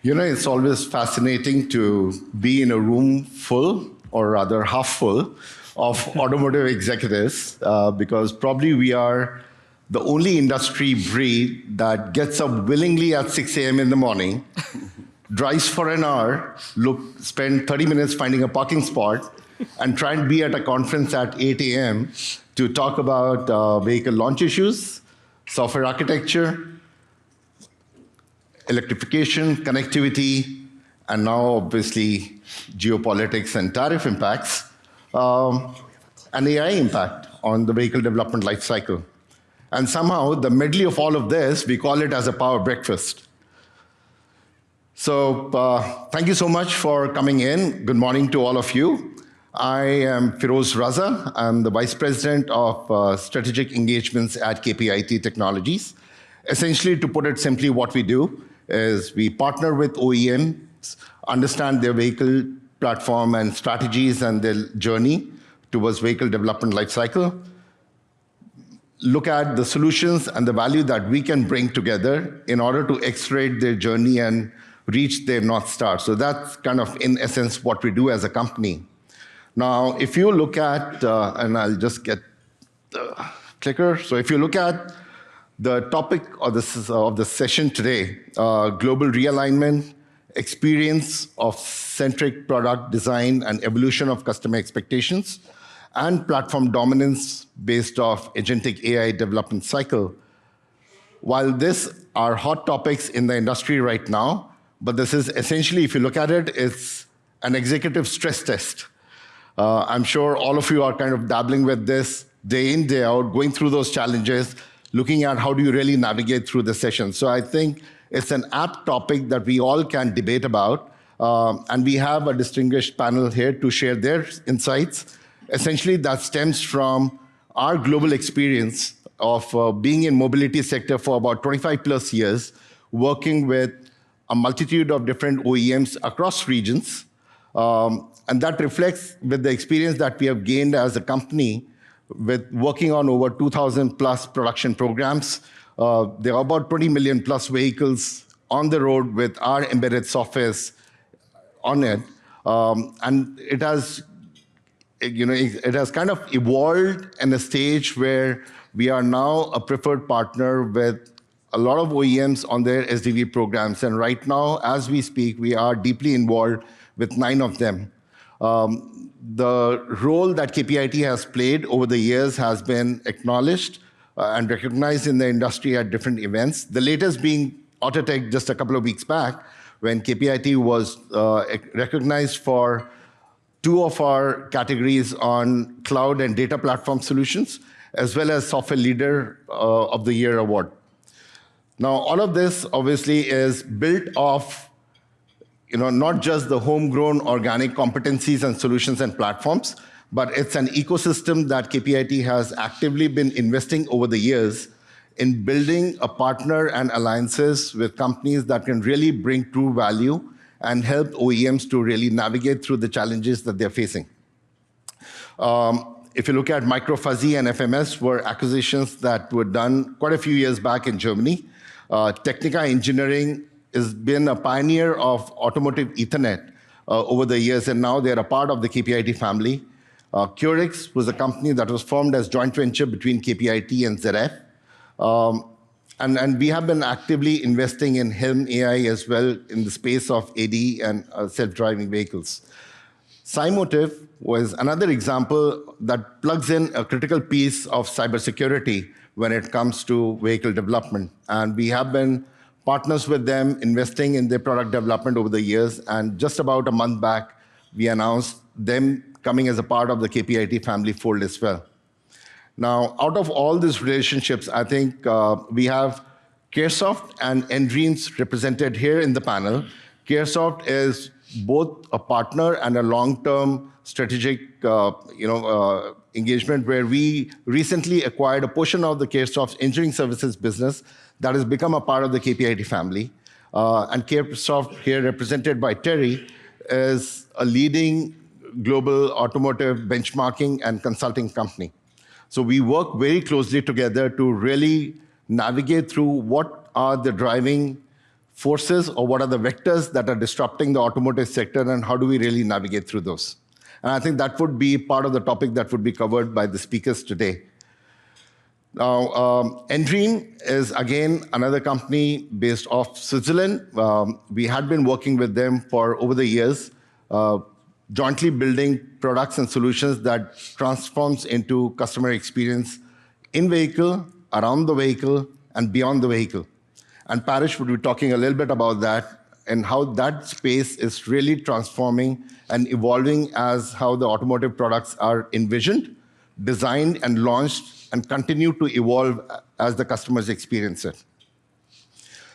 You know, it's always fascinating to be in a room full, or rather half full, of automotive executives, because probably we are the only industry breed that gets up willingly at 6 a.m. in the morning, drives for an hour, spend 30 minutes finding a parking spot, and try and be at a conference at 8 a.m. to talk about vehicle launch issues, software architecture, electrification, connectivity, and now obviously geopolitics and tariff impacts, and AI impact on the vehicle development lifecycle. And somehow, the medley of all of this, we call it as a power breakfast. So thank you so much for coming in. Good morning to all of you. I am Firoz Raza. I'm the Vice President of Strategic Engagements at KPIT Technologies. Essentially, to put it simply, what we do is we partner with OEMs, understand their vehicle platform and strategies and their journey towards vehicle development lifecycle, look at the solutions and the value that we can bring together in order to accelerate their journey and reach their North Star. So that's kind of, in essence, what we do as a company. Now, if you look at, and I'll just get the clicker. So if you look at the topic of the session today, global realignment, experience of centric product design and evolution of customer expectations, and platform dominance based off agentic AI development cycle. While these are hot topics in the industry right now, but this is essentially, if you look at it, it's an executive stress test. I'm sure all of you are kind of dabbling with this day in, day out, going through those challenges, looking at how do you really navigate through the session. So I think it's an apt topic that we all can debate about. And we have a distinguished panel here to share their insights. Essentially, that stems from our global experience of being in mobility sector for about 25 plus years, working with a multitude of different OEMs across regions. And that reflects with the experience that we have gained as a company with working on over 2,000 plus production programs. There are about 20 million plus vehicles on the road with our embedded softwares on it. And it has, it has kind of evolved in a stage where we are now a preferred partner with a lot of OEMs on their SDV programs. And right now, as we speak, we are deeply involved with 9 of them. The role that KPIT has played over the years has been acknowledged and recognized in the industry at different events. The latest being Autotech just a couple of weeks back, when KPIT was recognized for 2 of our categories on cloud and data platform solutions, as well as Software Leader of the Year award. Now, all of this obviously is built off not just the homegrown organic competencies and solutions and platforms, but it's an ecosystem that KPIT has actively been investing over the years in building a partner and alliances with companies that can really bring true value and help OEMs to really navigate through the challenges that they're facing. If you look at Microfuzzy and FMS were acquisitions that were done quite a few years back in Germany. Technica Engineering has been a pioneer of automotive Ethernet over the years, and now they're a part of the KPIT family. Curix was a company that was formed as joint venture between KPIT and ZF. And we have been actively investing in Helm AI as well in the space of AD and self-driving vehicles. Cymotive was another example that plugs in a critical piece of cybersecurity when it comes to vehicle development. And we have been partners with them, investing in their product development over the years. And just about a month back, we announced them coming as a part of the KPIT family fold as well. Now, out of all these relationships, I think we have Caresoft and Endreams represented here in the panel. Caresoft is both a partner and a long-term strategic engagement where we recently acquired a portion of the Caresoft's engineering services business that has become a part of the KPIT family. And Caresoft, here represented by Terry, is a leading global automotive benchmarking and consulting company. So we work very closely together to really navigate through what are the driving forces or what are the vectors that are disrupting the automotive sector and how do we really navigate through those. And I think that would be part of the topic that would be covered by the speakers today. Now, Endream is, again, another company based off Switzerland. We had been working with them for over the years, jointly building products and solutions that transforms into customer experience in vehicle, around the vehicle, and beyond the vehicle. And Parish would be talking a little bit about that and how that space is really transforming and evolving as how the automotive products are envisioned, designed, and launched, and continue to evolve as the customers experience it.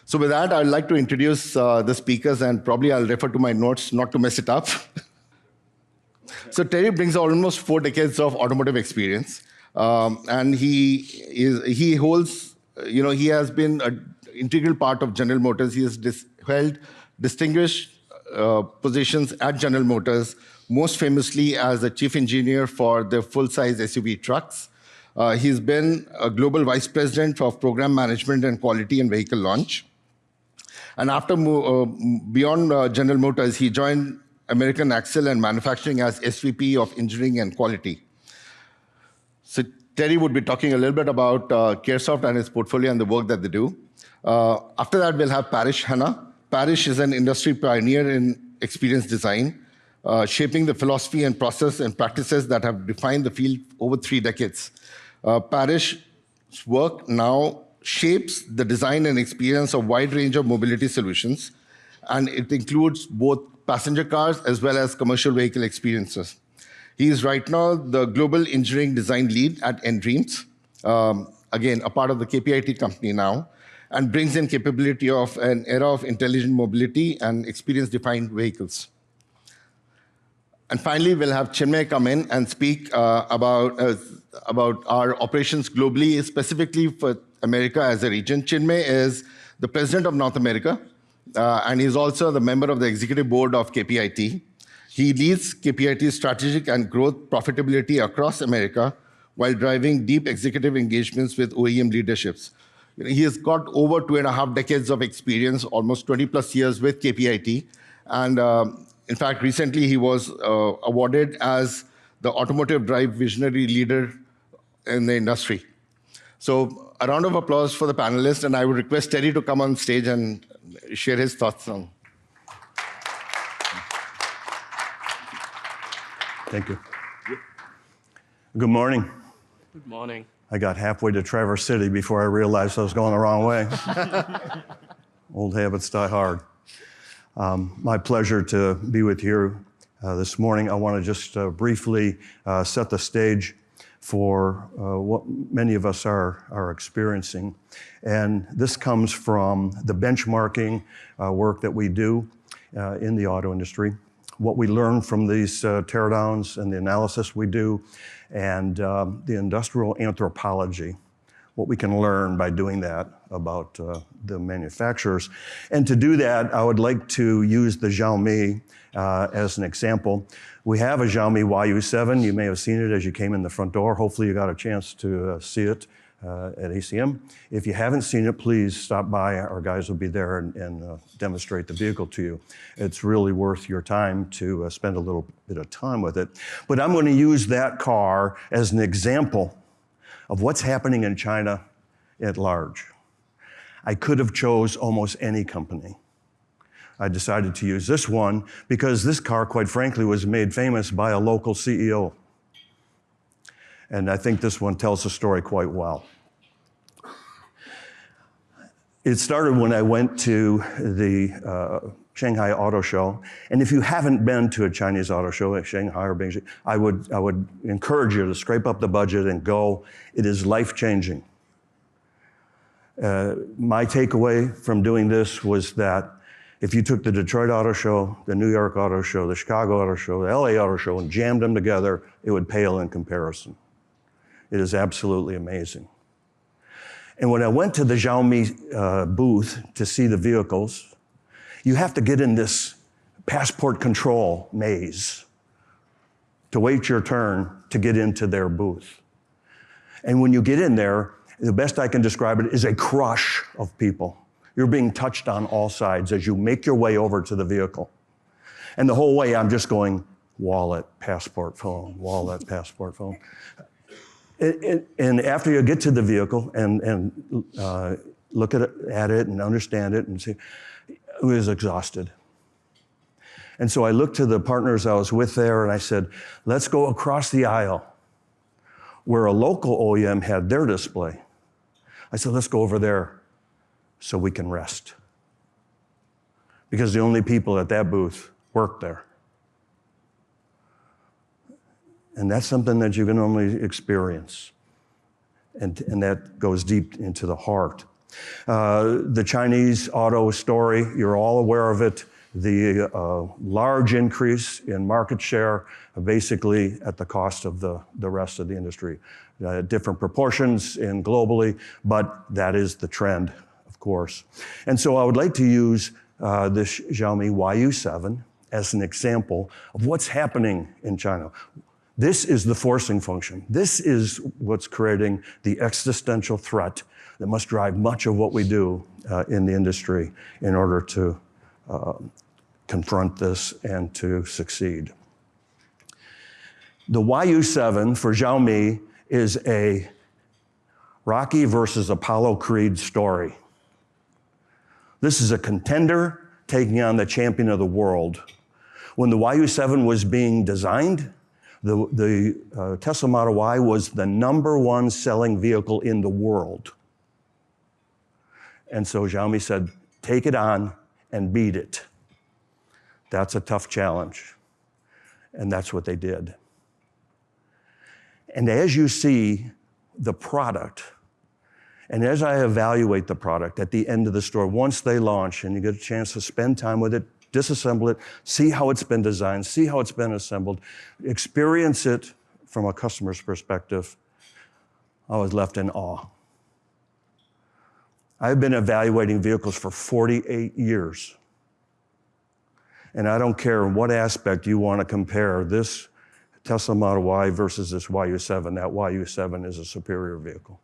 So with that, I'd like to introduce the speakers, and probably I'll refer to my notes not to mess it up. So Terry brings almost 4 decades of automotive experience, and he holds, he has been an integral part of General Motors. He has held distinguished positions at General Motors, most famously as the chief engineer for the full-size SUV trucks. He's been a global vice president of program management and quality and vehicle launch. And after beyond General Motors, he joined American Axle and Manufacturing as SVP of Engineering and Quality. So Terry would be talking a little bit about Caresoft and his portfolio and the work that they do. After that, we'll have Parish Hanna. Parish is an industry pioneer in experience design, shaping the philosophy and process and practices that have defined the field over 3 decades. Parish's work now shapes the design and experience of a wide range of mobility solutions, and it includes both passenger cars as well as commercial vehicle experiences. He is right now the global engineering design lead at nDreams, again, a part of the KPIT company now, and brings in capability of an era of intelligent mobility and experience-defined vehicles. And finally, we'll have Chinmay come in and speak about our operations globally, specifically for America as a region. Chinmay is the president of North America, and he's also the member of the executive board of KPIT. He leads KPIT's strategic and growth profitability across America while driving deep executive engagements with OEM leaderships. He has got over 2.5 decades of experience, almost 20 plus years with KPIT. And in fact, recently he was awarded as the automotive drive visionary leader in the industry. So a round of applause for the panelists, and I would request Terry to come on stage and share his thoughts on. Thank you. Good morning. Good morning. I got halfway to Traverse City before I realized I was going the wrong way. Old habits die hard. My pleasure to be with you this morning. I want to just briefly set the stage for what many of us are experiencing. And this comes from the benchmarking work that we do in the auto industry, what we learn from these teardowns and the analysis we do, and the industrial anthropology, what we can learn by doing that about the manufacturers. And to do that, I would like to use the Xiaomi as an example. We have a Xiaomi YU7. You may have seen it as you came in the front door. Hopefully you got a chance to see it at ACM. If you haven't seen it, please stop by. Our guys will be there and demonstrate the vehicle to you. It's really worth your time to spend a little bit of time with it. But I'm going to use that car as an example of what's happening in China at large. I could have chose almost any company. I decided to use this one because this car, quite frankly, was made famous by a local CEO. And I think this one tells the story quite well. It started when I went to the Shanghai Auto Show. And if you haven't been to a Chinese auto show at Shanghai or Beijing, I would encourage you to scrape up the budget and go. It is life-changing. My takeaway from doing this was that if you took the Detroit Auto Show, the New York Auto Show, the Chicago Auto Show, the LA Auto Show, and jammed them together, it would pale in comparison. It is absolutely amazing. And when I went to the Xiaomi booth to see the vehicles, you have to get in this passport control maze to wait your turn to get into their booth. And when you get in there, the best I can describe it is a crush of people. You're being touched on all sides as you make your way over to the vehicle. And the whole way I'm just going, wallet, passport, phone, wallet, passport, phone. And after you get to the vehicle and look at it and understand it and see, I was exhausted. And so I looked to the partners I was with there and I said, let's go across the aisle where a local OEM had their display. I said, let's go over there so we can rest. Because the only people at that booth work there. And that's something that you can only experience. And that goes deep into the heart. The Chinese auto story, you're all aware of it. The large increase in market share, basically at the cost of the rest of the industry. Different proportions in globally, but that is the trend, of course. And so I would like to use this Xiaomi YU7 as an example of what's happening in China. This is the forcing function. This is what's creating the existential threat that must drive much of what we do in the industry in order to confront this and to succeed. The YU7 for Xiaomi is a Rocky versus Apollo Creed story. This is a contender taking on the champion of the world. When the YU7 was being designed, the Tesla Model Y was the #1 selling vehicle in the world. And so Xiaomi said, take it on and beat it. That's a tough challenge. And that's what they did. And as you see the product, and as I evaluate the product at the end of the store, once they launch and you get a chance to spend time with it, disassemble it, see how it's been designed, see how it's been assembled, experience it from a customer's perspective, I was left in awe. I've been evaluating vehicles for 48 years. And I don't care in what aspect you want to compare this Tesla Model Y versus this YU7. That YU7 is a superior vehicle.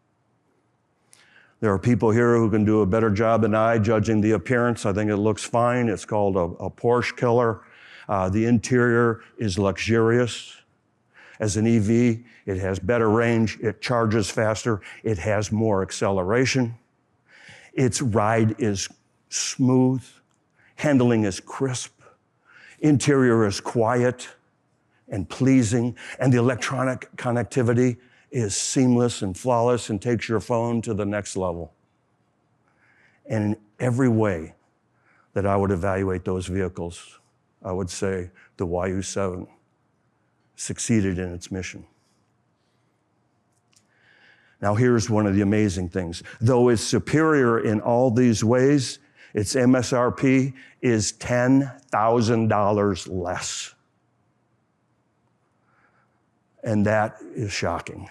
There are people here who can do a better job than I judging the appearance. I think it looks fine. It's called a Porsche killer. The interior is luxurious. As an EV, it has better range. It charges faster. It has more acceleration. Its ride is smooth. Handling is crisp. Interior is quiet and pleasing. And the electronic connectivity is seamless and flawless and takes your phone to the next level. And in every way that I would evaluate those vehicles, I would say the YU7 succeeded in its mission. Now here's one of the amazing things. Though it's superior in all these ways, its MSRP is $10,000 less. And that is shocking.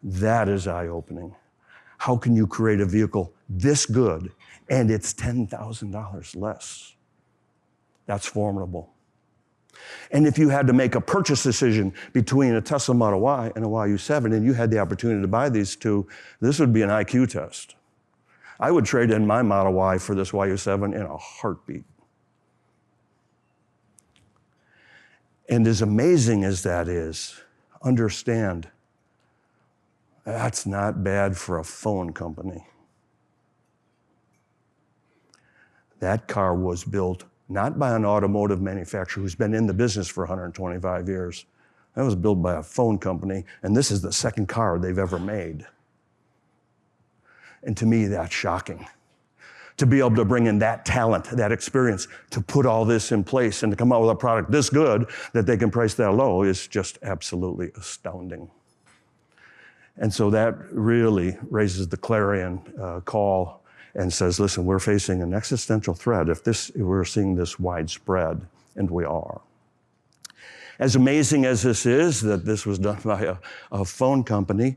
That is eye-opening. How can you create a vehicle this good and it's $10,000 less? That's formidable. And if you had to make a purchase decision between a Tesla Model Y and a YU7 and you had the opportunity to buy these two, this would be an IQ test. I would trade in my Model Y for this YU7 in a heartbeat. And as amazing as that is, understand, that's not bad for a phone company. That car was built not by an automotive manufacturer who's been in the business for 125 years. That was built by a phone company, and this is the second car they've ever made. And to me, that's shocking. To be able to bring in that talent, that experience, to put all this in place and to come out with a product this good that they can price that low is just absolutely astounding. And so that really raises the clarion call and says, listen, we're facing an existential threat if we're seeing this widespread, and we are. As amazing as this is, that this was done by a phone company,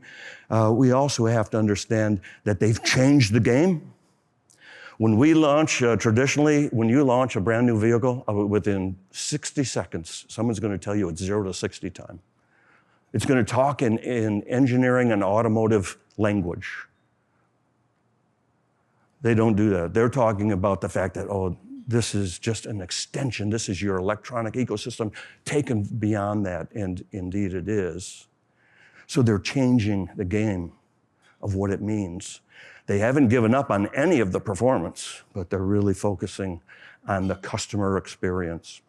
we also have to understand that they've changed the game. When we launch, traditionally, when you launch a brand new vehicle, within 60 seconds, someone's going to tell you it's 0 to 60 time. It's going to talk in engineering and automotive language. They don't do that. They're talking about the fact that, oh, this is just an extension. This is your electronic ecosystem taken beyond that, and indeed it is. So they're changing the game of what it means. They haven't given up on any of the performance, but they're really focusing on the customer experience.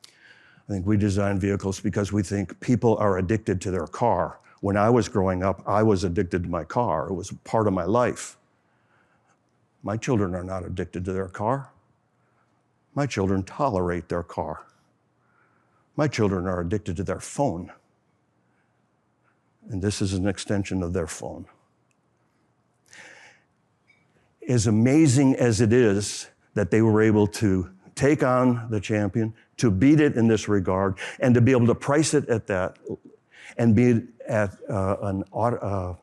I think we design vehicles because we think people are addicted to their car. When I was growing up, I was addicted to my car. It was part of my life. My children are not addicted to their car. My children tolerate their car. My children are addicted to their phone. And this is an extension of their phone. As amazing as it is that they were able to take on the champion, to beat it in this regard, and to be able to price it at that, and be at a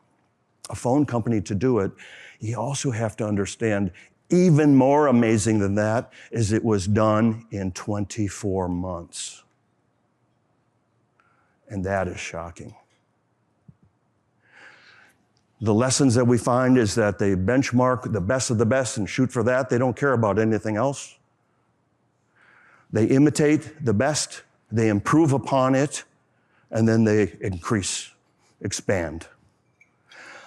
phone company to do it, you also have to understand, even more amazing than that, is it was done in 24 months. And that is shocking. The lessons that we find is that they benchmark the best of the best and shoot for that. They don't care about anything else. They imitate the best, they improve upon it, and then they increase, expand.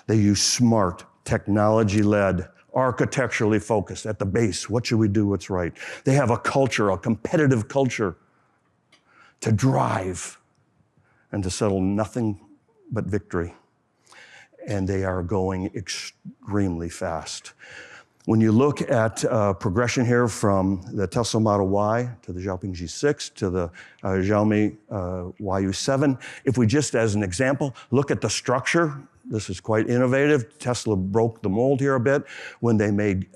They use smart, technology-led, architecturally focused at the base. What should we do? What's right? They have a culture, a competitive culture to drive and to settle nothing but victory. And they are going extremely fast. When you look at progression here from the Tesla Model Y to the Xiaoping G6 to the Xiaomi YU7, if we just, as an example, look at the structure, this is quite innovative. Tesla broke the mold here a bit when they made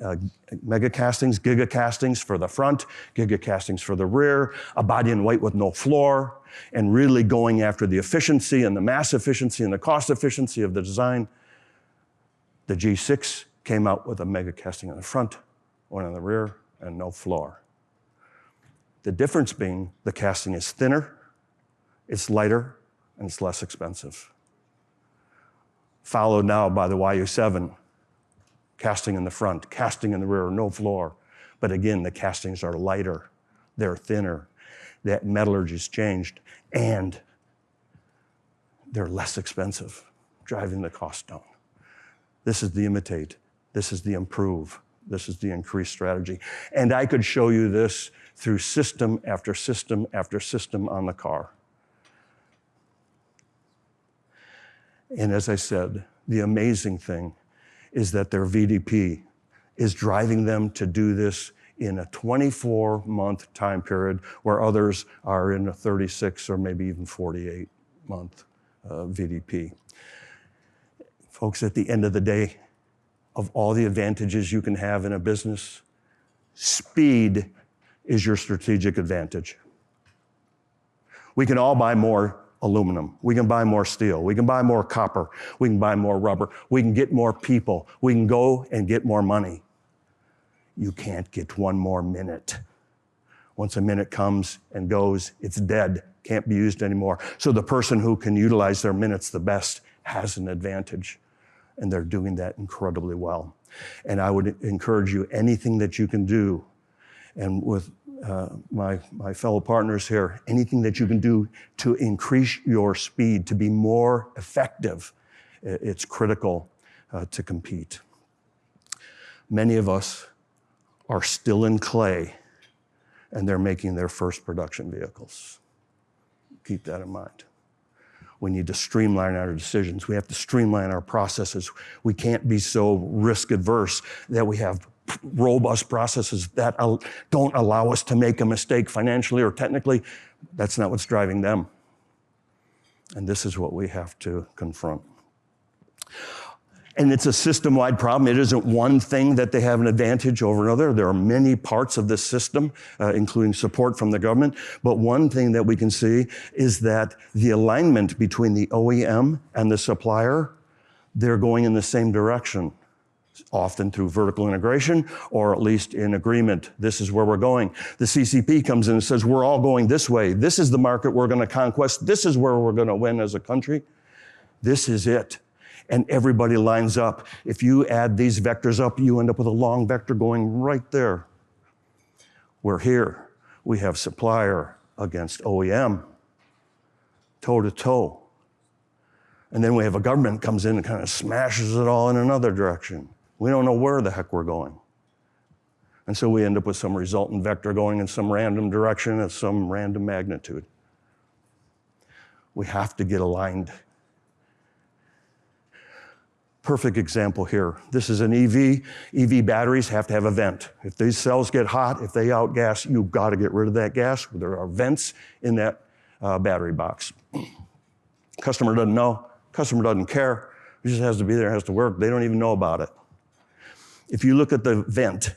mega castings, giga castings for the front, giga castings for the rear, a body in white with no floor, and really going after the efficiency and the mass efficiency and the cost efficiency of the design. The G6 came out with a mega casting on the front, one on the rear, and no floor. The difference being the casting is thinner, it's lighter, and it's less expensive. Followed now by the YU7, casting in the front, casting in the rear, no floor. But again, the castings are lighter, they're thinner, that metallurgy's changed, and they're less expensive, driving the cost down. This is the imitate. This is the improve. This is the increase strategy. And I could show you this through system after system after system on the car. And as I said, the amazing thing is that their VDP is driving them to do this in a 24-month time period where others are in a 36 or maybe even 48-month VDP. Folks, at the end of the day, of all the advantages you can have in a business, speed is your strategic advantage. We can all buy more aluminum. We can buy more steel. We can buy more copper. We can buy more rubber. We can get more people. We can go and get more money. You can't get one more minute. Once a minute comes and goes, it's dead, can't be used anymore. So the person who can utilize their minutes the best has an advantage. And they're doing that incredibly well. And I would encourage you, anything that you can do, and with my fellow partners here, anything that you can do to increase your speed, to be more effective, it's critical to compete. Many of us are still in clay, and they're making their first production vehicles. Keep that in mind. We need to streamline our decisions. We have to streamline our processes. We can't be so risk adverse that we have robust processes that don't allow us to make a mistake financially or technically. That's not what's driving them. And this is what we have to confront. And it's a system-wide problem. It isn't one thing that they have an advantage over another. There are many parts of this system, including support from the government. But one thing that we can see is that the alignment between the OEM and the supplier, they're going in the same direction, often through vertical integration or at least in agreement. This is where we're going. The CCP comes in and says, we're all going this way. This is the market we're going to conquest. This is where we're going to win as a country. This is it. And everybody lines up. If you add these vectors up, you end up with a long vector going right there. We're here. We have supplier against OEM, toe to toe. And then we have a government comes in and kind of smashes it all in another direction. We don't know where the heck we're going. And so we end up with some resultant vector going in some random direction at some random magnitude. We have to get aligned. Perfect example here. This is an EV. EV batteries have to have a vent. If these cells get hot, if they outgas, you've got to get rid of that gas. There are vents in that battery box. Customer doesn't know. Customer doesn't care. It just has to be there, it has to work. They don't even know about it. If you look at the vent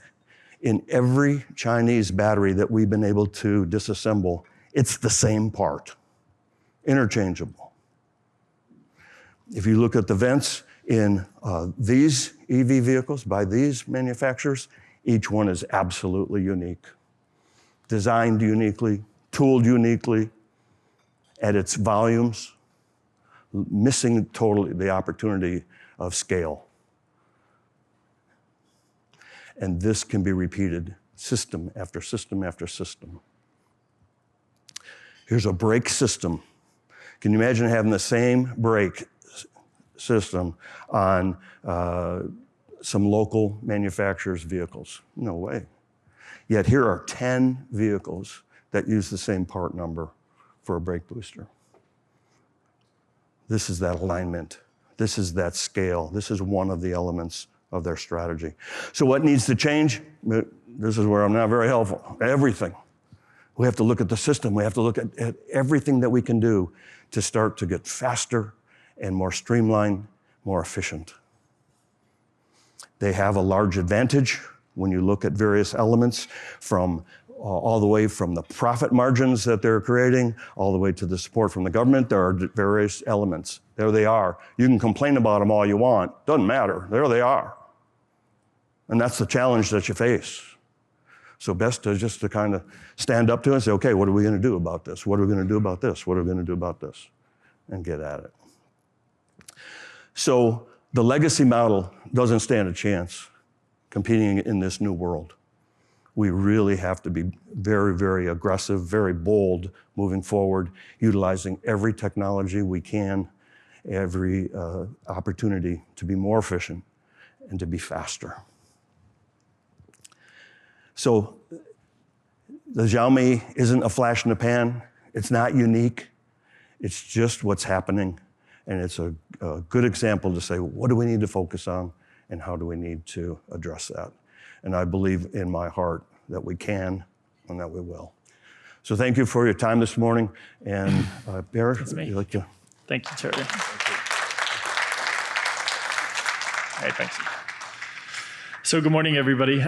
in every Chinese battery that we've been able to disassemble, it's the same part, interchangeable. If you look at the vents in these EV vehicles by these manufacturers, each one is absolutely unique. Designed uniquely, tooled uniquely, at its volumes, missing totally the opportunity of scale. And this can be repeated system after system after system. Here's a brake system. Can you imagine having the same brake system on some local manufacturer's vehicles? No way. Yet here are 10 vehicles that use the same part number for a brake booster. This is that alignment. This is that scale. This is one of the elements of their strategy. So what needs to change? This is where I'm not very helpful. Everything. We have to look at the system. We have to look at everything that we can do to start to get faster and more streamlined, more efficient. They have a large advantage when you look at various elements from all the way from the profit margins that they're creating, all the way to the support from the government. There are various elements. There they are. You can complain about them all you want. Doesn't matter. There they are. And that's the challenge that you face. So best to just to kind of stand up to it and say, okay, what are we going to do about this? What are we going to do about this? What are we going to do about this? And get at it. So the legacy model doesn't stand a chance competing in this new world. We really have to be very, very aggressive, very bold moving forward, utilizing every technology we can, every opportunity to be more efficient and to be faster. So the Xiaomi isn't a flash in the pan. It's not unique. It's just what's happening. And it's a good example to say, what do we need to focus on and how do we need to address that? And I believe in my heart that we can and that we will. So thank you for your time this morning. And Barry, would you like to? Thank you, Terry. All right, thanks. So good morning, everybody.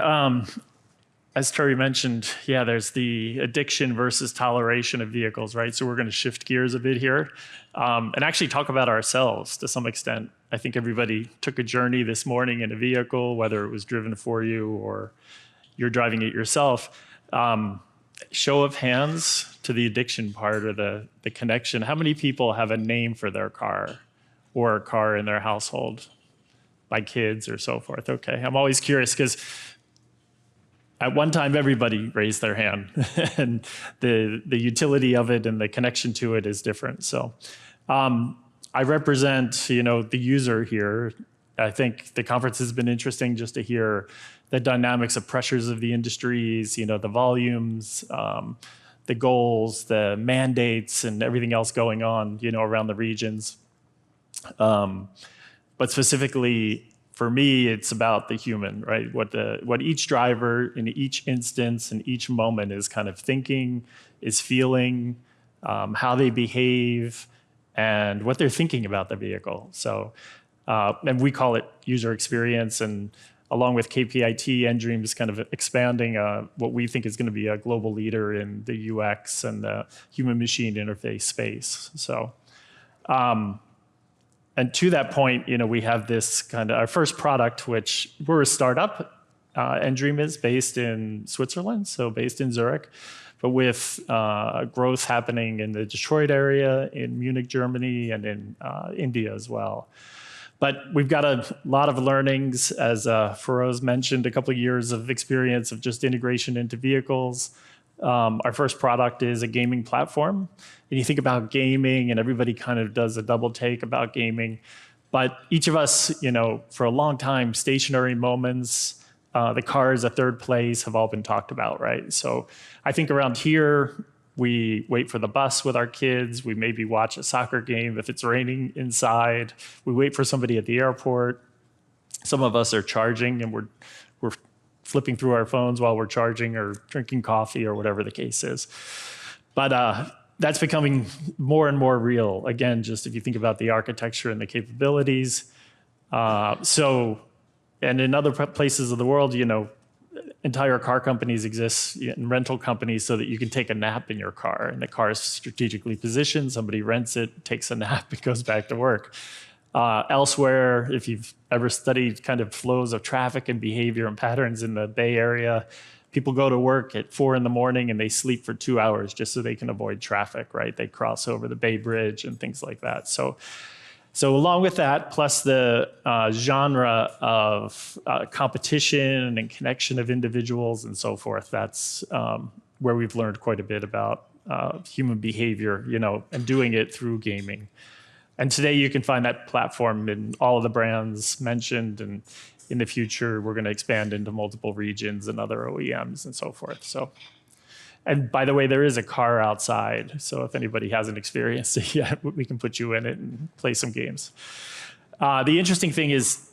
As Terry mentioned, yeah, there's the addiction versus toleration of vehicles, right? So we're going to shift gears a bit here and actually talk about ourselves to some extent. I think everybody took a journey this morning in a vehicle, whether it was driven for you or you're driving it yourself. Show of hands to the addiction part or the connection. How many people have a name for their car or a car in their household by kids or so forth? Okay, I'm always curious because at one time, everybody raised their hand, and the utility of it and the connection to it is different. So I represent, the user here. I think the conference has been interesting just to hear the dynamics of pressures of the industries, the volumes, the goals, the mandates, and everything else going on, around the regions. But specifically, for me, it's about the human, right? What each driver in each instance and each moment is kind of thinking, is feeling, how they behave, and what they're thinking about the vehicle. So, and we call it user experience, and along with KPIT, nDream is kind of expanding what we think is going to be a global leader in the UX and the human-machine interface space. So. And to that point, we have this kind of our first product, which we're a startup. nDream is based in Switzerland, so based in Zurich, but with growth happening in the Detroit area, in Munich, Germany, and in India as well. But we've got a lot of learnings, as Feroz mentioned, a couple of years of experience of just integration into vehicles. Our first product is a gaming platform. And you think about gaming, and everybody kind of does a double take about gaming. But each of us, for a long time, stationary moments, the car is a third place, have all been talked about, right? So I think around here, we wait for the bus with our kids. We maybe watch a soccer game if it's raining inside. We wait for somebody at the airport. Some of us are charging, and we're flipping through our phones while we're charging or drinking coffee or whatever the case is. But that's becoming more and more real. Again, just if you think about the architecture and the capabilities. And in other places of the world, entire car companies exist and rental companies so that you can take a nap in your car. And the car is strategically positioned. Somebody rents it, takes a nap, and goes back to work. Elsewhere, if you've ever studied kind of flows of traffic and behavior and patterns in the Bay Area, people go to work at 4 a.m. and they sleep for 2 hours just so they can avoid traffic, right? They cross over the Bay Bridge and things like that. So along with that, plus the genre of competition and connection of individuals and so forth, that's where we've learned quite a bit about human behavior, and doing it through gaming. And today you can find that platform in all of the brands mentioned, and in the future we're going to expand into multiple regions and other OEMs and so forth. So, and by the way, there is a car outside, so if anybody hasn't experienced it yet, we can put you in it and play some games. The interesting thing is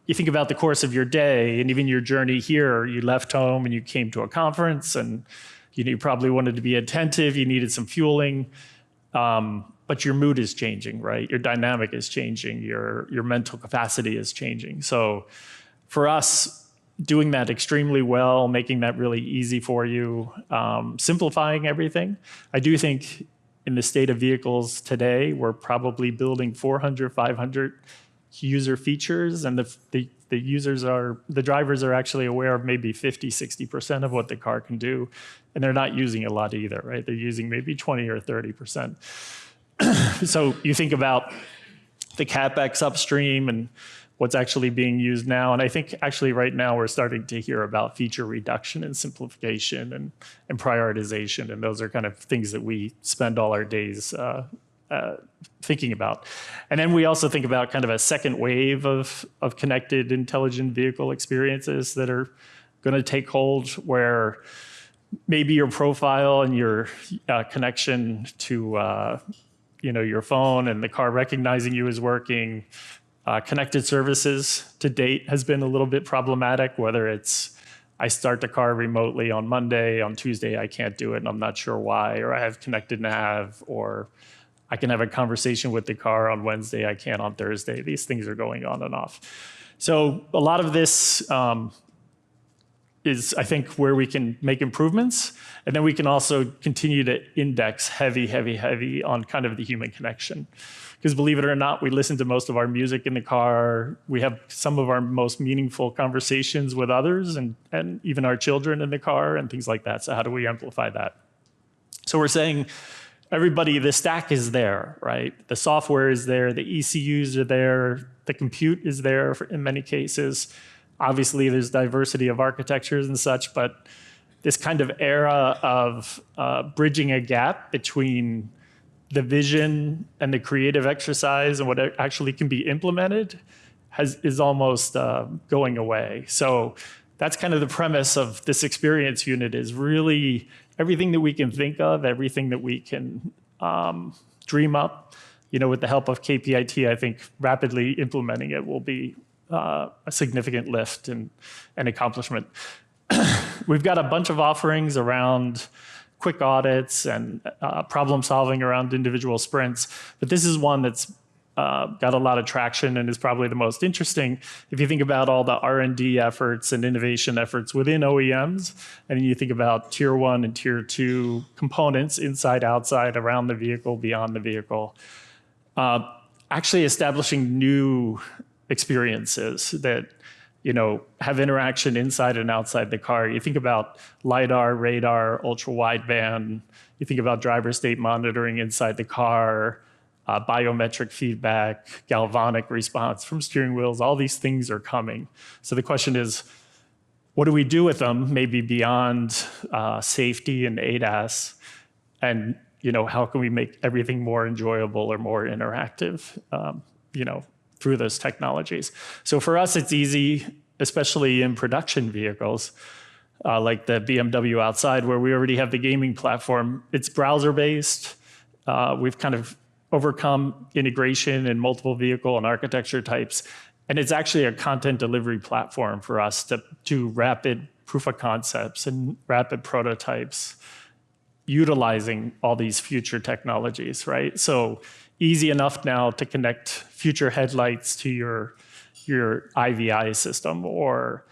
you think about the course of your day and even your journey here, you left home and you came to a conference and you probably wanted to be attentive, you needed some fueling, but your mood is changing, right? Your dynamic is changing, your mental capacity is changing. So for us, doing that extremely well, making that really easy for you, simplifying everything. I do think in the state of vehicles today, we're probably building 400, 500 user features, and the drivers are actually aware of maybe 50, 60% of what the car can do, and they're not using a lot either, right? They're using maybe 20 or 30%. So you think about the CapEx upstream and what's actually being used now. And I think actually right now we're starting to hear about feature reduction and simplification and prioritization. And those are kind of things that we spend all our days thinking about. And then we also think about kind of a second wave of connected intelligent vehicle experiences that are going to take hold, where maybe your profile and your connection to your phone and the car recognizing you is working. Connected services to date has been a little bit problematic, whether it's I start the car remotely on Monday, on Tuesday I can't do it and I'm not sure why, or I have connected nav, or I can have a conversation with the car on Wednesday, I can't on Thursday. These things are going on and off. So a lot of this is, I think, where we can make improvements. And then we can also continue to index heavy on kind of the human connection. Because believe it or not, we listen to most of our music in the car. We have some of our most meaningful conversations with others and even our children in the car and things like that. So how do we amplify that? So we're saying, everybody, the stack is there, right? The software is there, the ECUs are there, the compute is there in many cases. Obviously, there's diversity of architectures and such, but this kind of era of bridging a gap between the vision and the creative exercise and what actually can be implemented is almost going away. So that's kind of the premise of this experience unit, is really everything that we can think of, everything that we can dream up, with the help of KPIT, I think rapidly implementing it will be a significant lift and accomplishment. We've got a bunch of offerings around quick audits and problem solving around individual sprints, but this is one that's got a lot of traction and is probably the most interesting. If you think about all the R&D efforts and innovation efforts within OEMs, and you think about tier 1 and tier 2 components, inside, outside, around the vehicle, beyond the vehicle, actually establishing new experiences that have interaction inside and outside the car. You think about LiDAR, radar, ultra wideband. You think about driver state monitoring inside the car, biometric feedback, galvanic response from steering wheels. All these things are coming. So the question is, what do we do with them? Maybe beyond safety and ADAS, and how can we make everything more enjoyable or more interactive? Through those technologies. So for us, it's easy, especially in production vehicles, like the BMW outside, where we already have the gaming platform. It's browser-based. We've kind of overcome integration in multiple vehicle and architecture types. And it's actually a content delivery platform for us to do rapid proof of concepts and rapid prototypes, utilizing all these future technologies, right? So easy enough now to connect future headlights to your IVI system, or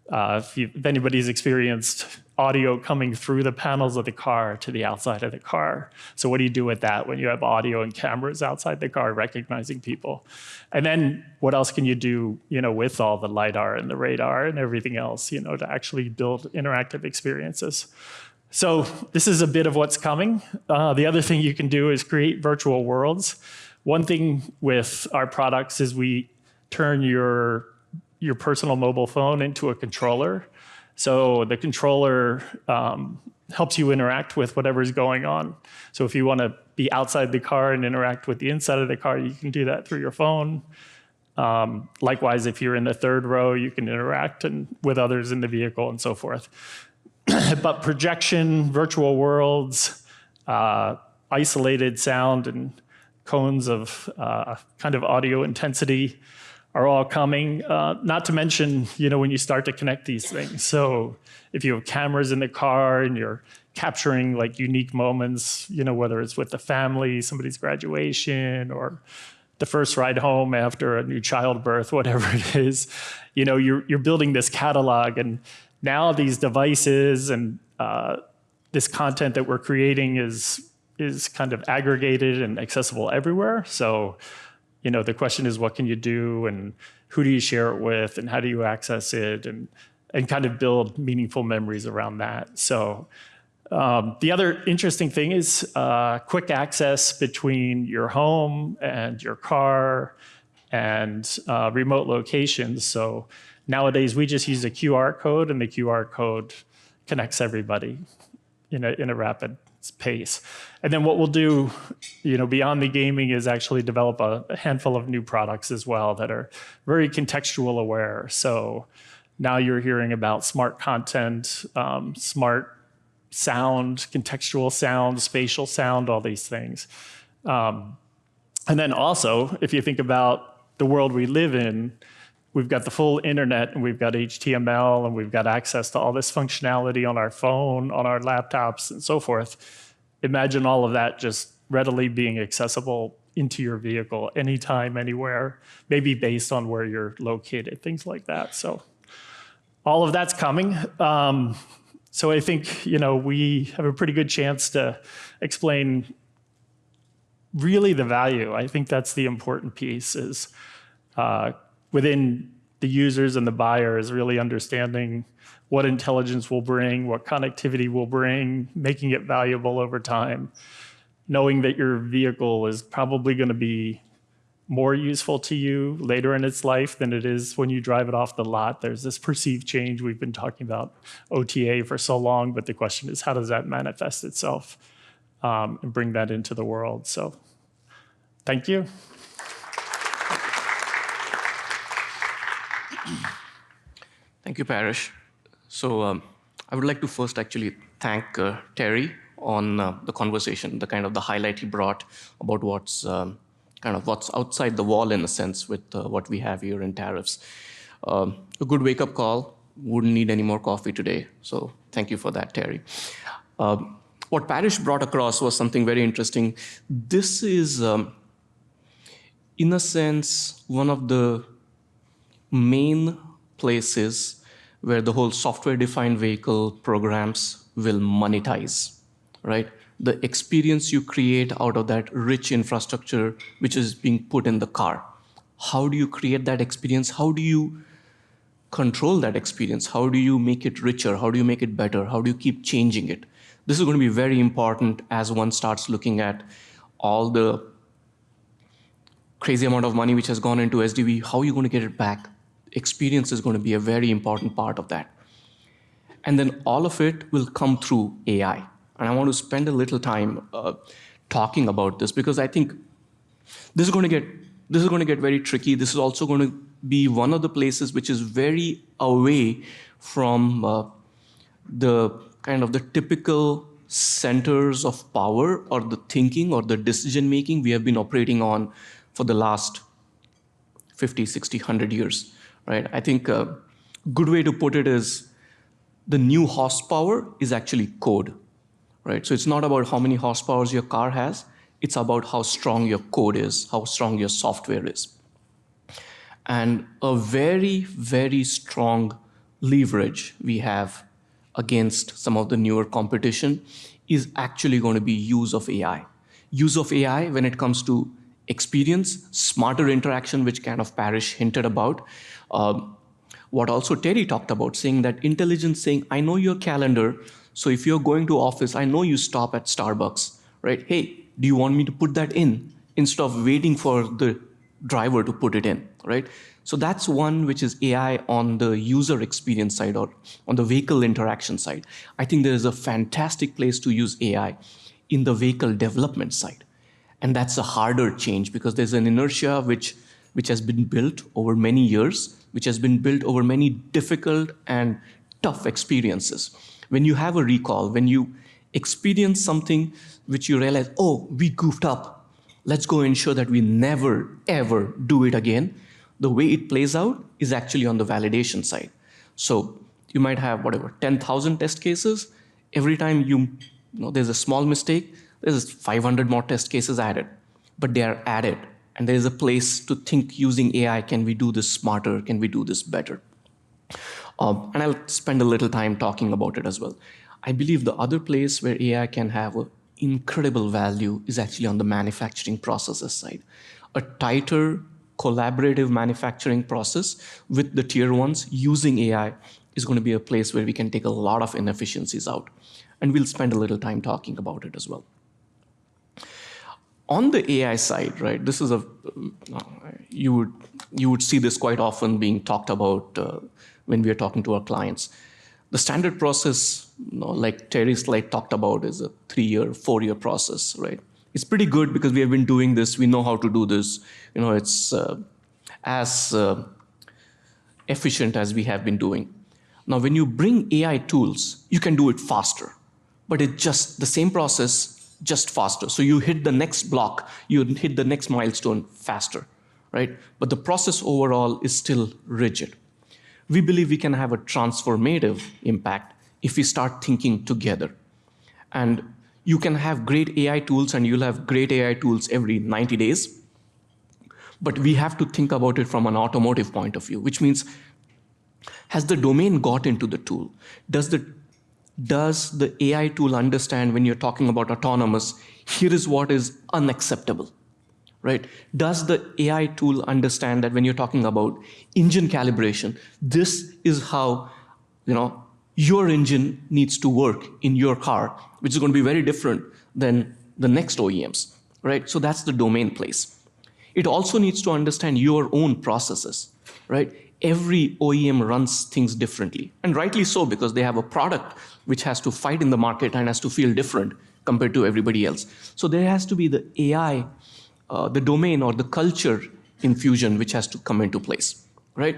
if anybody's experienced audio coming through the panels of the car to the outside of the car. So what do you do with that when you have audio and cameras outside the car recognizing people? And then what else can you do, with all the LiDAR and the radar and everything else, to actually build interactive experiences? So this is a bit of what's coming. The other thing you can do is create virtual worlds. One thing with our products is we turn your personal mobile phone into a controller. So the controller helps you interact with whatever's going on. So if you want to be outside the car and interact with the inside of the car, you can do that through your phone. Likewise, if you're in the third row, you can interact with others in the vehicle and so forth. But projection, virtual worlds, isolated sound and cones of kind of audio intensity are all coming. Not to mention, when you start to connect these things. So if you have cameras in the car and you're capturing like unique moments, whether it's with the family, somebody's graduation, or the first ride home after a new childbirth, whatever it is, you're building this catalog. And now these devices and this content that we're creating is kind of aggregated and accessible everywhere. So, the question is, what can you do, and who do you share it with, and how do you access it, and kind of build meaningful memories around that. So the other interesting thing is quick access between your home and your car and remote locations. So nowadays we just use a QR code, and the QR code connects everybody in a rapid pace. And then what we'll do, beyond the gaming, is actually develop a handful of new products as well that are very contextual aware. So now you're hearing about smart content, smart sound, contextual sound, spatial sound, all these things. And then also, if you think about the world we live in, we've got the full internet, and we've got HTML, and we've got access to all this functionality on our phone, on our laptops, and so forth. Imagine all of that just readily being accessible into your vehicle anytime, anywhere, maybe based on where you're located, things like that. So all of that's coming. So I think, we have a pretty good chance to explain really the value. I think that's the important piece, is within the users and the buyers really understanding what intelligence will bring, what connectivity will bring, making it valuable over time, knowing that your vehicle is probably going to be more useful to you later in its life than it is when you drive it off the lot. There's this perceived change. We've been talking about OTA for so long, but the question is, how does that manifest itself and bring that into the world? So thank you. Thank you, Parish. So I would like to first actually thank Terry on the conversation, the highlight he brought about what's outside the wall, in a sense, with what we have here in tariffs. A good wake-up call. Wouldn't need any more coffee today. So thank you for that, Terry. What Parish brought across was something very interesting. This is, in a sense, one of the main places where the whole software-defined vehicle programs will monetize, right? The experience you create out of that rich infrastructure which is being put in the car. How do you create that experience? How do you control that experience? How do you make it richer? How do you make it better? How do you keep changing it? This is going to be very important as one starts looking at all the crazy amount of money which has gone into SDV. How are you going to get it back? Experience is going to be a very important part of that. And then all of it will come through AI. And I want to spend a little time talking about this, because I think this is going to get very tricky. This is also going to be one of the places which is very away from the typical centers of power or the thinking or the decision making we have been operating on for the last 50, 60, 100 years. Right? I think a good way to put it is the new horsepower is actually code. Right? So it's not about how many horsepowers your car has. It's about how strong your code is, how strong your software is. And a very, very strong leverage we have against some of the newer competition is actually going to be use of AI. Use of AI when it comes to experience, smarter interaction, which kind of Parish hinted about. What also Terry talked about, saying that intelligence, saying, I know your calendar, so if you're going to office, I know you stop at Starbucks, right? Hey, do you want me to put that in? Instead of waiting for the driver to put it in, right? So that's one which is AI on the user experience side or on the vehicle interaction side. I think there is a fantastic place to use AI in the vehicle development side. And that's a harder change because there's an inertia which has been built over many years, which has been built over many difficult and tough experiences. When you have a recall, when you experience something which you realize, oh, we goofed up, let's go ensure that we never, ever do it again. The way it plays out is actually on the validation side. So you might have, 10,000 test cases. Every time there's a small mistake, there's 500 more test cases added. But they are added. And there is a place to think using AI, can we do this smarter? Can we do this better? And I'll spend a little time talking about it as well. I believe the other place where AI can have an incredible value is actually on the manufacturing processes side. A tighter, collaborative manufacturing process with the tier ones using AI is going to be a place where we can take a lot of inefficiencies out. And we'll spend a little time talking about it as well. On the AI side, right, this is you would see this quite often being talked about when we are talking to our clients. The standard process, like Terry's slide talked about, is a 3-year, 4-year process, right? It's pretty good because we have been doing this. We know how to do this. It's as efficient as we have been doing. Now, when you bring AI tools, you can do it faster, but it's just the same process, just faster. So you hit the next block, you hit the next milestone faster, right? But the process overall is still rigid. We believe we can have a transformative impact if we start thinking together. And you can have great AI tools and you'll have great AI tools every 90 days. But we have to think about it from an automotive point of view, which means, has the domain got into the tool? Does the AI tool understand when you're talking about autonomous, here is what is unacceptable, right? Does the AI tool understand that when you're talking about engine calibration, this is how, your engine needs to work in your car, which is going to be very different than the next OEMs, right? So that's the domain place. It also needs to understand your own processes, right? Every OEM runs things differently, and rightly so, because they have a product which has to fight in the market and has to feel different compared to everybody else. So there has to be the AI, the domain or the culture infusion which has to come into place, right?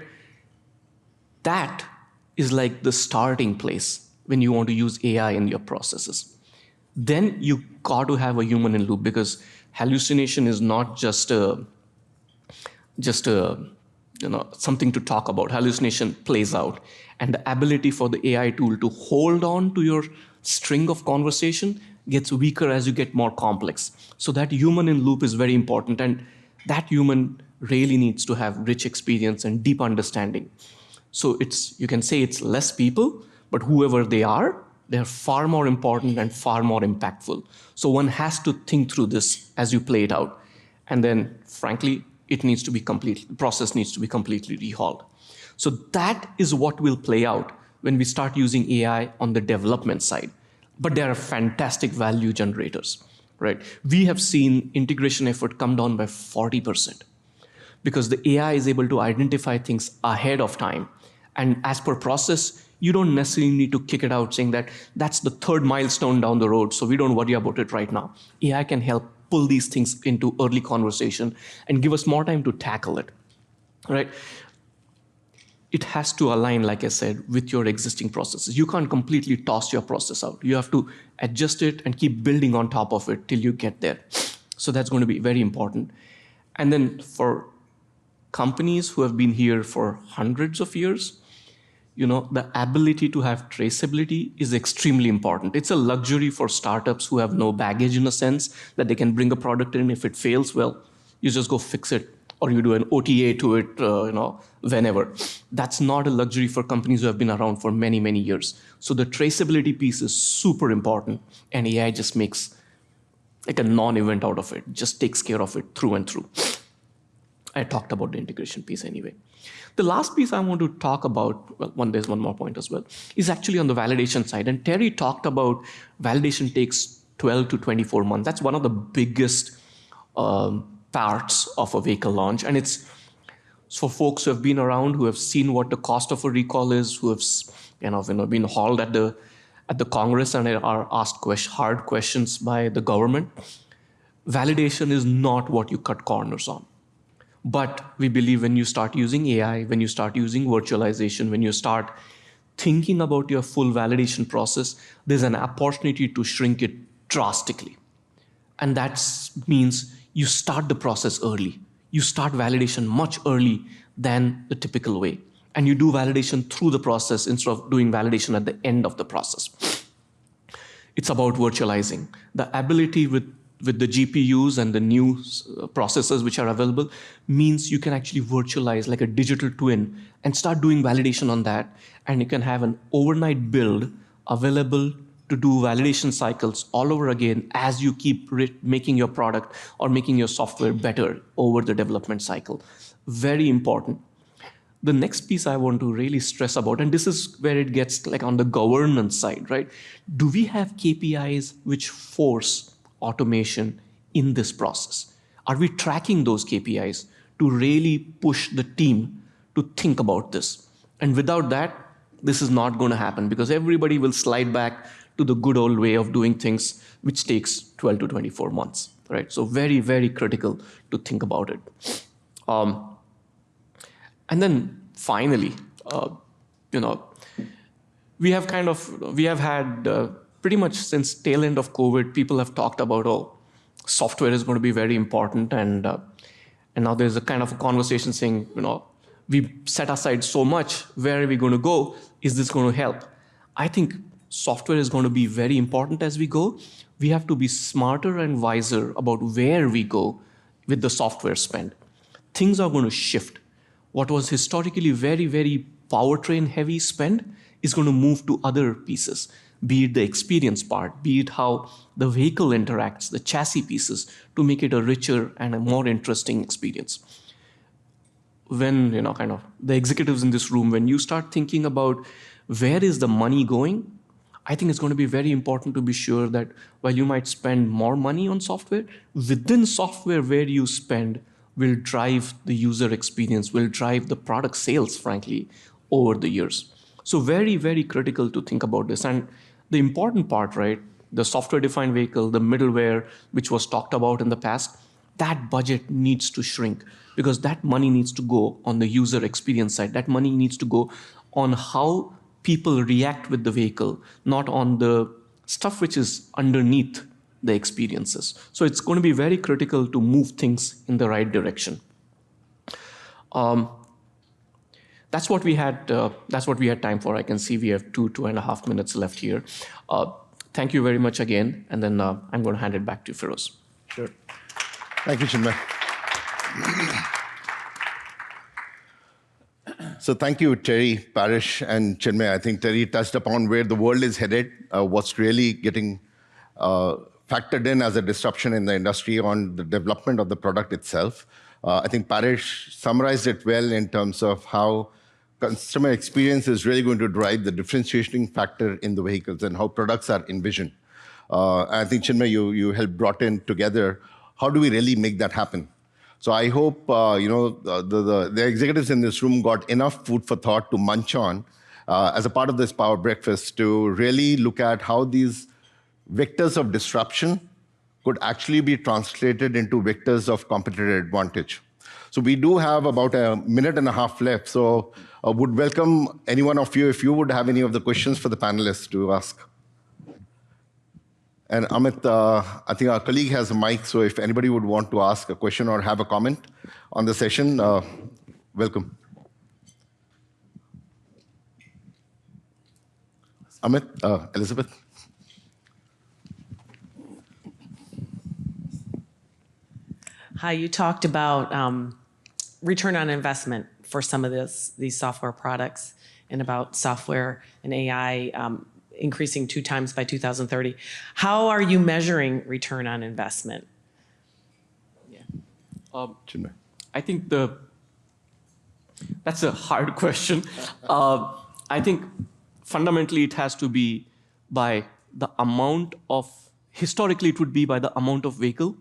That is like the starting place when you want to use AI in your processes. Then you got to have a human in loop, because hallucination is not just a something to talk about. Hallucination plays out. And the ability for the AI tool to hold on to your string of conversation gets weaker as you get more complex. So that human in loop is very important. And that human really needs to have rich experience and deep understanding. So you can say it's less people, but whoever they are, they're far more important and far more impactful. So one has to think through this as you play it out. And then, frankly, the process needs to be completely rehauled. So that is what will play out when we start using AI on the development side. But they are fantastic value generators, right? We have seen integration effort come down by 40% because the AI is able to identify things ahead of time. And as per process, you don't necessarily need to kick it out saying that that's the 3rd milestone down the road, so we don't worry about it right now. AI can help pull these things into early conversation and give us more time to tackle it, right? It has to align, like I said, with your existing processes. You can't completely toss your process out. You have to adjust it and keep building on top of it till you get there. So that's going to be very important. And then for companies who have been here for hundreds of years, the ability to have traceability is extremely important. It's a luxury for startups who have no baggage, in a sense, that they can bring a product in. If it fails, well, you just go fix it, or you do an OTA to it, whenever. That's not a luxury for companies who have been around for many, many years. So the traceability piece is super important, and AI just makes like a non-event out of it, just takes care of it through and through. I talked about the integration piece anyway. The last piece I want to talk about, there's one more point as well, is actually on the validation side. And Terry talked about validation takes 12 to 24 months. That's one of the biggest parts of a vehicle launch. And it's for folks who have been around, who have seen what the cost of a recall is, who have been hauled at the Congress and are asked hard questions by the government. Validation is not what you cut corners on. But we believe when you start using AI, when you start using virtualization, when you start thinking about your full validation process, there's an opportunity to shrink it drastically. And that means you start the process early. you start validation much early than the typical way. And you do validation through the process instead of doing validation at the end of the process. It's about virtualizing. The ability with the GPUs and the new processors which are available means you can actually virtualize like a digital twin and start doing validation on that. And you can have an overnight build available to do validation cycles all over again as you keep making your product or making your software better over the development cycle. Very important. The next piece I want to really stress about, and this is where it gets like on the governance side, right? Do we have KPIs which force automation in this process? Are we tracking those KPIs to really push the team to think about this? And without that, this is not going to happen because everybody will slide back to the good old way of doing things, which takes 12 to 24 months, right? So very, very critical to think about it. And then finally, we have had pretty much since tail end of COVID, people have talked about, software is going to be very important. And now there's a kind of a conversation saying, we set aside so much, where are we going to go? Is this going to help? I think software is going to be very important as we go. We have to be smarter and wiser about where we go with the software spend. Things are going to shift. What was historically very, very powertrain heavy spend is going to move to other pieces, be it the experience part, be it how the vehicle interacts, the chassis pieces, to make it a richer and a more interesting experience. When, kind of the executives in this room, when you start thinking about where is the money going, I think it's going to be very important to be sure that while you might spend more money on software, within software where you spend will drive the user experience, will drive the product sales, frankly, over the years. So very, very critical to think about this. And the important part, right, the software-defined vehicle, the middleware, which was talked about in the past, that budget needs to shrink because that money needs to go on the user experience side. That money needs to go on how people react with the vehicle, not on the stuff which is underneath the experiences. So it's going to be very critical to move things in the right direction. That's what we had. That's what we had time for. I can see we have 2.5 minutes left here. Thank you very much again, and then I'm going to hand it back to Feroz. Sure. Thank you, Chinmay. So thank you, Terry, Parish, and Chinmay. I think Terry touched upon where the world is headed, what's really getting factored in as a disruption in the industry on the development of the product itself. I think Parish summarized it well in terms of how customer experience is really going to drive the differentiating factor in the vehicles and how products are envisioned. I think, Chinmay, you helped brought in together, how do we really make that happen? So I hope the executives in this room got enough food for thought to munch on as a part of this Power Breakfast to really look at how these vectors of disruption could actually be translated into vectors of competitive advantage. So we do have about 1.5 minutes left. So I would welcome any one of you if you would have any of the questions for the panelists to ask. And Amit, I think our colleague has a mic, so if anybody would want to ask a question or have a comment on the session, welcome. Amit, Elizabeth. Hi, you talked about return on investment for some of these software products and about software and AI increasing 2 times by 2030. How are you measuring return on investment? Yeah. I think that's a hard question. I think fundamentally it has to be by the amount of, historically it would be by the amount of vehicle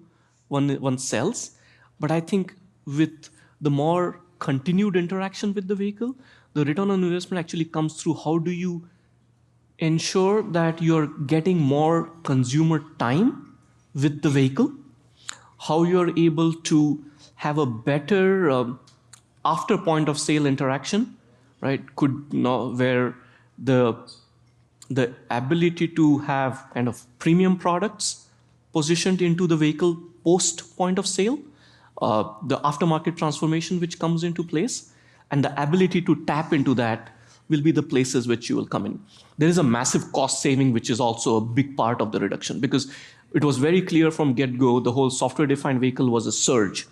one sells. But I think with the more continued interaction with the vehicle, the return on investment actually comes through how do you ensure that you're getting more consumer time with the vehicle, how you're able to have a better after point of sale interaction, right? Where the ability to have kind of premium products positioned into the vehicle post point of sale the aftermarket transformation which comes into place, and the ability to tap into that will be the places which you will come in. There is a massive cost saving, which is also a big part of the reduction, because it was very clear from get-go, the whole software-defined vehicle was a surge,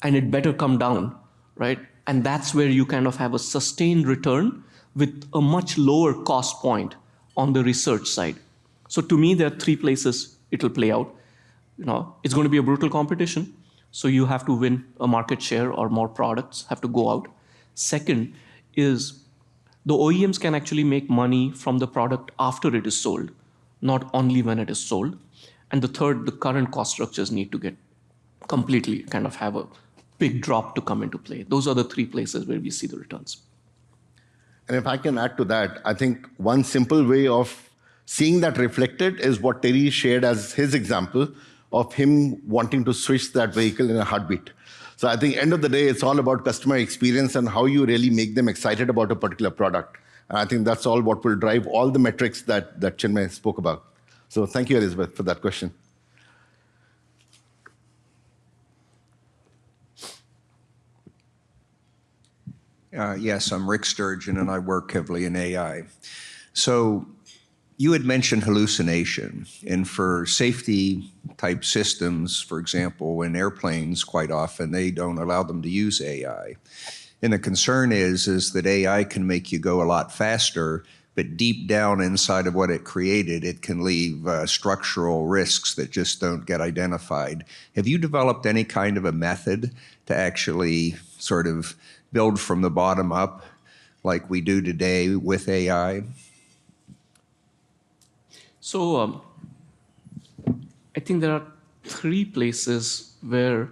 and it better come down, right? And that's where you kind of have a sustained return with a much lower cost point on the research side. So to me, there are three places it will play out. It's going to be a brutal competition, so you have to win a market share, or more products have to go out. Second is the OEMs can actually make money from the product after it is sold, not only when it is sold. And the third, the current cost structures need to get completely kind of have a big drop to come into play. Those are the three places where we see the returns. And if I can add to that, I think one simple way of seeing that reflected is what Terry shared as his example of him wanting to switch that vehicle in a heartbeat. So I think end of the day, it's all about customer experience and how you really make them excited about a particular product. And I think that's all what will drive all the metrics that Chinmay spoke about. So thank you, Elizabeth, for that question. Yes, I'm Rick Sturgeon, and I work heavily in AI. So you had mentioned hallucination, and for safety-type systems, for example, in airplanes, quite often, they don't allow them to use AI. And the concern is that AI can make you go a lot faster, but deep down inside of what it created, it can leave structural risks that just don't get identified. Have you developed any kind of a method to actually sort of build from the bottom up like we do today with AI? So I think there are three places where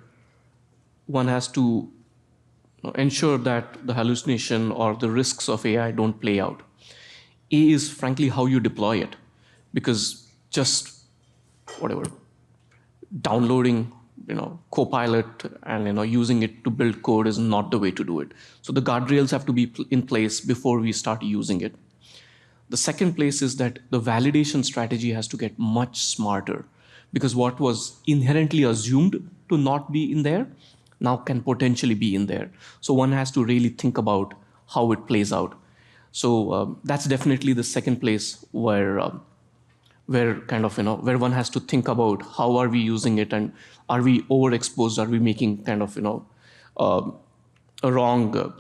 one has to ensure that the hallucination or the risks of AI don't play out. A is frankly how you deploy it, because just downloading Copilot and using it to build code is not the way to do it. So the guardrails have to be in place before we start using it. The second place is that the validation strategy has to get much smarter, because what was inherently assumed to not be in there now can potentially be in there. So one has to really think about how it plays out. So that's definitely the second place where where one has to think about how are we using it, and are we overexposed? Are we making kind of a wrong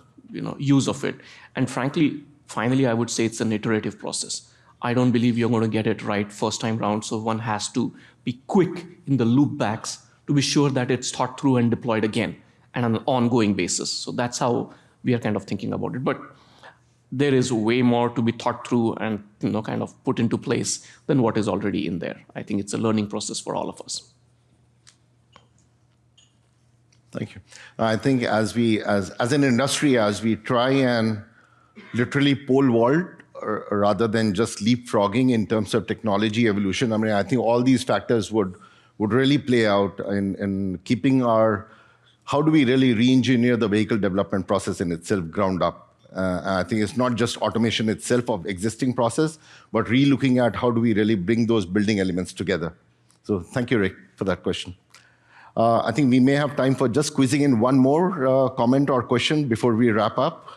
use of it? And frankly, finally, I would say it's an iterative process. I don't believe you're going to get it right first time round, so one has to be quick in the loop backs to be sure that it's thought through and deployed again and on an ongoing basis. So that's how we are kind of thinking about it. But there is way more to be thought through and kind of put into place than what is already in there. I think it's a learning process for all of us. Thank you. I think as an industry, as we try and literally pole vault rather than just leapfrogging in terms of technology evolution, I mean, I think all these factors would really play out in keeping how do we really re-engineer the vehicle development process in itself ground up. I think it's not just automation itself of existing process, but re-looking at how do we really bring those building elements together. So thank you, Rick, for that question. I think we may have time for just squeezing in one more comment or question before we wrap up.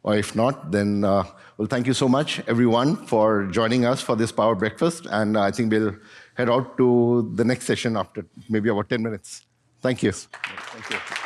Or if not, then, well, thank you so much, everyone, for joining us for this Power Breakfast. And I think we'll head out to the next session after maybe about 10 minutes. Thank you. Thank you.